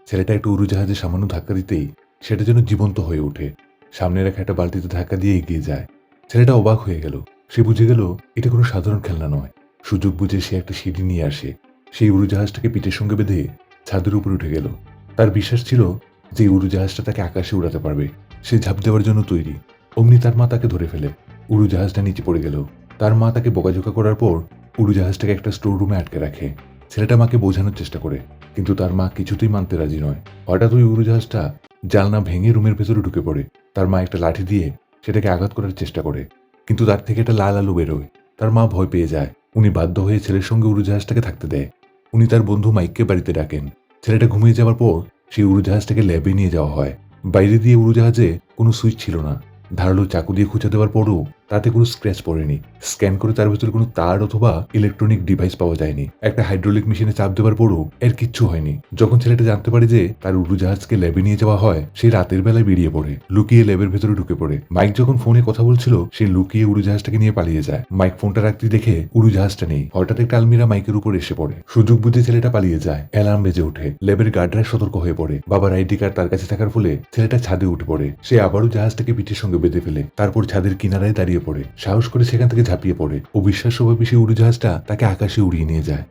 ছেলেটা একটা উড়োজাহাজে সামান্য ধাক্কা দিতেই সেটা যেন জীবন্ত হয়ে ওঠে। সামনে রাখা একটা বালতিতে ধাক্কা দিয়ে এগিয়ে যায়। ছেলেটা অবাক হয়ে গেল। সে বুঝে গেল এটা কোনো সাধারণ খেলনা নয়। সুযোগ বুঝে সে একটা সিঁড়ি নিয়ে আসে। সেই উড়োজাহাজটাকে পিঠের সঙ্গে বেঁধে ছাদের উপরে উঠে গেল। তার বিশ্বাস ছিল যে এই উড়োজাহাজটা তাকে আকাশে উড়াতে পারবে। সে ঝাঁপ দেওয়ার জন্য তৈরি। অমনি তার মা তাকে ধরে ফেলে। উড়োজাহাজটা নিচে পড়ে গেল। তার মা তাকে বকাঝকা করার পর উড়োজাহাজটাকে একটা স্টোর রুমে আটকে রাখে। ছেলেটা মাকে বোঝানোর চেষ্টা করে, কিন্তু তার মা কিছুতেই মানতে রাজি নয়। হঠাৎ ওই উড়োজাহাজটা জানলা ভেঙে রুমের ভেতরে ঢুকে পড়ে। তার মা একটা লাঠি দিয়ে সেটাকে আঘাত করার চেষ্টা করে, কিন্তু তার থেকে একটা লাল আলো বেরোয়। তার মা ভয় পেয়ে যায়। উনি বাধ্য হয়ে ছেলের সঙ্গে উড়োজাহাজটাকে থাকতে দেয়। উনি তার বন্ধু মাইককে বাড়িতে ডাকেন। ছেলেটা ঘুমিয়ে যাওয়ার পর সেই উড়োজাহাজটাকে ল্যাবে নিয়ে যাওয়া হয়। বাইরে দিয়ে উড়োজাহাজে কোনো সুইচ ছিল না। ধারালো চাকু দিয়ে খুঁচে দেওয়ার পরও তাতে কোনো স্ক্র্যাচ পড়েনি। স্ক্যান করে তার ভেতরে কোনো তার অথবা ইলেকট্রনিক ডিভাইস পাওয়া যায়নি। একটা হাইড্রোলিক মেশিনে চাপ দেওয়ার পরও এর কিচ্ছু হয়নি। যখন ছেলেটা জানতে পারে যে তার উড়োজাহাজকে ল্যাবে নিয়ে যাওয়া হয়, সে রাতের বেলায় বেরিয়ে পড়ে, লুকিয়ে ল্যাবের ভেতরে ঢুকে পড়ে। মাইক যখন ফোনে কথা বলছিল, সে লুকিয়ে উড়োজাহাজটাকে নিয়ে পালিয়ে যায়। মাইক ফোনটা রাখতে দেখে উড়োজাহাজটা নেই। হঠাৎ একটা আলমিরা মাইকের উপর এসে পড়ে। সুযোগ বুঝে ছেলেটা পালিয়ে যায়। অ্যালার্ম বেজে ওঠে। ল্যাবের গার্ডরা সতর্ক হয়ে পড়ে। বাবার আইডি কার্ড তার কাছে থাকার ফলে ছেলেটা ছাদে উঠে পড়ে। সে আবারও জাহাজটাকে পিঠের সঙ্গে বেঁধে ফেলে। তারপর ছাদের কিনারায় দাঁড়িয়ে পড়ে। সাহস করে সেখান থেকে ঝাঁপিয়ে পড়ে। অবিশ্বাস্যভাবে সেই উড়োজাহাজটা তাকে আকাশে উড়িয়ে নিয়ে যায়।